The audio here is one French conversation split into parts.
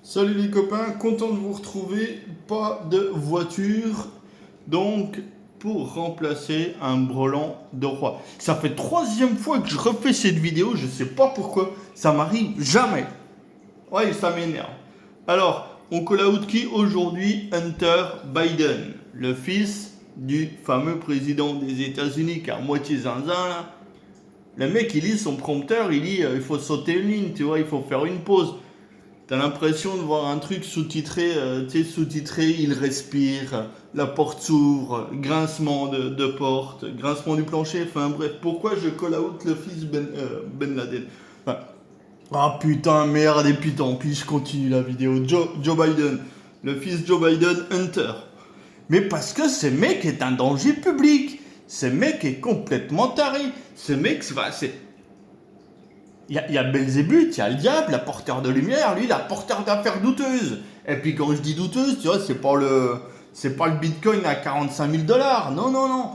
Salut les copains, content de vous retrouver. Pas de voiture, donc pour remplacer un brelan de roi. Ça fait troisième fois que je refais cette vidéo, je sais pas pourquoi, ça m'arrive jamais. Ouais, ça m'énerve. Alors, on call out qui aujourd'hui? Hunter Biden, le fils du fameux président des États-Unis qui a moitié zinzin là. Le mec il lit son prompteur, il dit il faut sauter une ligne, tu vois, il faut faire une pause. T'as l'impression de voir un truc sous-titré, tu sais, sous-titré, il respire, la porte s'ouvre, grincement de porte, grincement du plancher, enfin bref, pourquoi je call out le fils Ben Laden? Enfin, ah putain, merde, et puis tant pis, je continue la vidéo. Joe Biden, le fils Joe Biden, Hunter. Mais parce que ce mec est un danger public, ce mec est complètement taré, ce mec, c'est il y a Belzébuth, il y a le diable, l'apporteur de lumière, lui, l'apporteur d'affaires douteuses. Et puis quand je dis douteuse, tu vois, c'est pas le bitcoin à 45 000 dollars. Non, non, non.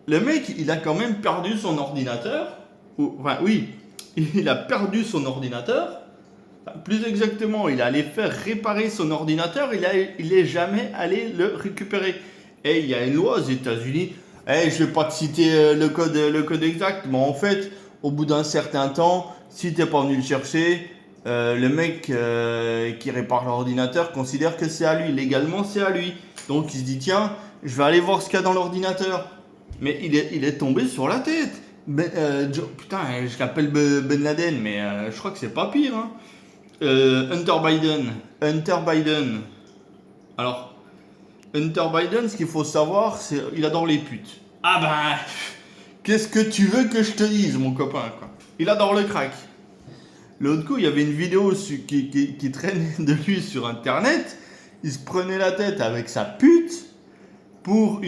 Le mec, il a quand même perdu son ordinateur. Enfin, oui, il a perdu son ordinateur. Enfin, plus exactement, il allait faire réparer son ordinateur, il est jamais allé le récupérer. Et il y a une loi aux États-Unis. Je vais pas te citer le code exact, mais en fait, au bout d'un certain temps, si t'es pas venu le chercher, le mec qui répare l'ordinateur considère que c'est à lui. Légalement, c'est à lui. Donc il se dit tiens, je vais aller voir ce qu'il y a dans l'ordinateur. Mais il est tombé sur la tête. Putain, je l'appelle Ben Laden, mais je crois que c'est pas pire. Hein. Hunter Biden. Hunter Biden. Alors, Hunter Biden, ce qu'il faut savoir, c'est qu'il adore les putes. Ah ben, qu'est-ce que tu veux que je te dise, mon copain, quoi. Il adore le crack. L'autre coup, il y avait une vidéo qui traînait de lui sur Internet. Il se prenait la tête avec sa pute pour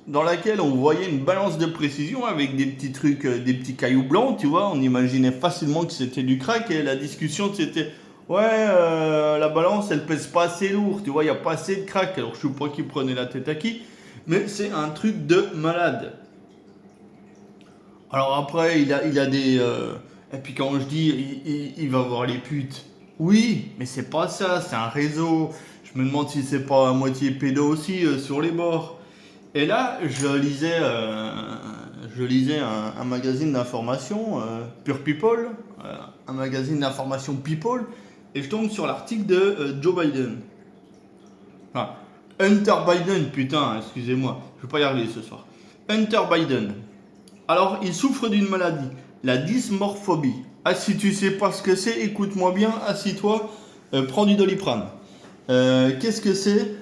dans laquelle on voyait une balance de précision avec des petits trucs, des petits cailloux blancs, tu vois. On imaginait facilement que c'était du crack et la discussion c'était ouais, la balance elle pèse pas assez lourd, tu vois, il n'y a pas assez de crack. Alors je sais pas qui prenait la tête à qui, mais c'est un truc de malade. Alors après, il a des. Et puis quand je dis il va voir les putes, oui, mais c'est pas ça, c'est un réseau. Je me demande si c'est pas à moitié pédo aussi sur les bords. Et là, je lisais un magazine d'information, Pure People, un magazine d'information People, et je tombe sur l'article de Joe Biden. Enfin, Hunter Biden, putain, excusez-moi, je vais pas y arriver ce soir. Hunter Biden. Alors, il souffre d'une maladie, la dysmorphobie. Ah, si tu sais pas ce que c'est, écoute-moi bien, assis-toi, prends du Doliprane. Qu'est-ce que c'est?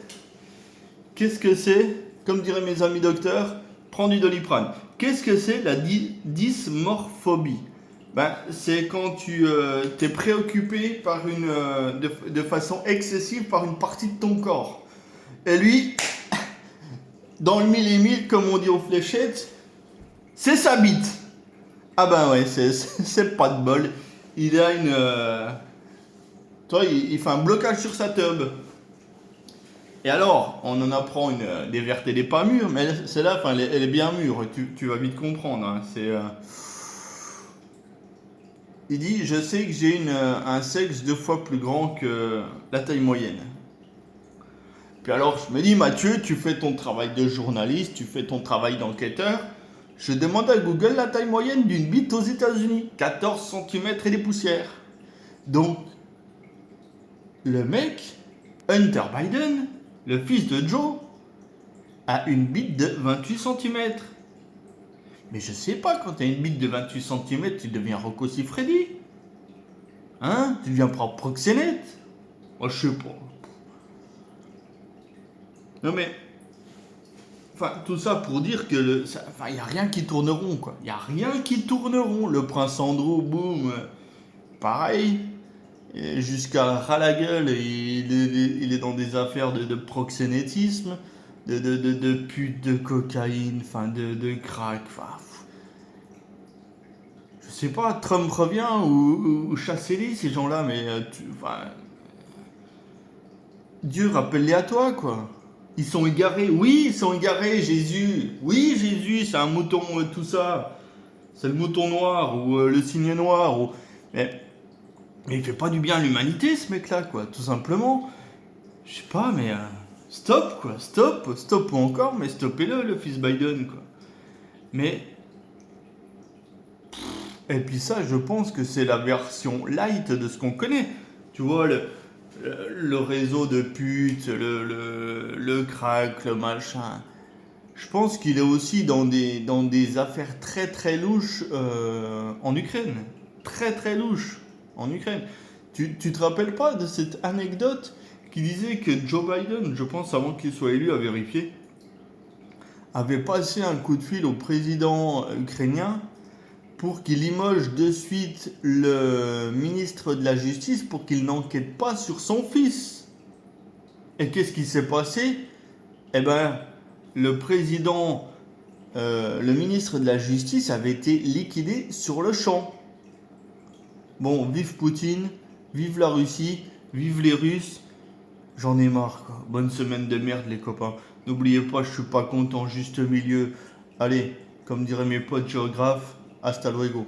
Qu'est-ce que c'est? Comme diraient mes amis docteurs, prends du Doliprane. Qu'est-ce que c'est la dysmorphobie? C'est quand tu es préoccupé par de façon excessive par une partie de ton corps. Et lui, dans le mille et mille, comme on dit aux fléchettes, c'est sa bite. Ah ben ouais, c'est pas de bol. Il a toi, il fait un blocage sur sa tube. Et alors, on en apprend des vertes et des pas mûres, mais celle-là, enfin, elle est bien mûre, tu vas vite comprendre. Hein. Il dit, je sais que j'ai un sexe 2 fois plus grand que la taille moyenne. Puis alors, je me dis, Mathieu, tu fais ton travail de journaliste, tu fais ton travail d'enquêteur. Je demande à Google la taille moyenne d'une bite aux États-Unis, 14 cm et des poussières. Donc, le mec, Hunter Biden, le fils de Joe, a une bite de 28 cm. Mais je sais pas, quand tu as une bite de 28 cm, tu deviens Rocco Siffredi. Hein? Tu deviens proxénète. Moi, je sais pas. Non mais, enfin, tout ça pour dire que il n'y a rien qui tourne rond, quoi. Il n'y a rien qui tourne rond. Le prince Andrew, boum, pareil. Jusqu'à ras la gueule, il est dans des affaires de proxénétisme, de pute, de cocaïne, enfin de crack. Enfin, je sais pas, Trump revient ou chassez-les ces gens-là, mais Dieu rappelle-les à toi, quoi. Ils sont égarés, oui, ils sont égarés, Jésus. Oui, Jésus, c'est un mouton, tout ça. C'est le mouton noir ou le cygne noir. Mais Mais il fait pas du bien à l'humanité, ce mec-là, quoi, tout simplement. Je sais pas, mais stop, quoi, stop ou encore, mais stoppez-le, le fils Biden, quoi. Mais, et puis ça, je pense que c'est la version light de ce qu'on connaît. Tu vois, le réseau de putes, le crack, le machin. Je pense qu'il est aussi dans des affaires très très louches en Ukraine. Très très louches en Ukraine. Tu te rappelles pas de cette anecdote qui disait que Joe Biden, je pense avant qu'il soit élu à vérifier, avait passé un coup de fil au président ukrainien pour qu'il limoge de suite le ministre de la Justice pour qu'il n'enquête pas sur son fils. Et qu'est-ce qui s'est passé? Eh ben, le président, le ministre de la Justice avait été liquidé sur le champ. Bon, vive Poutine, vive la Russie, vive les Russes. J'en ai marre, quoi. Bonne semaine de merde, les copains. N'oubliez pas, je suis pas content, juste milieu. Allez, comme diraient mes potes géographes, hasta luego.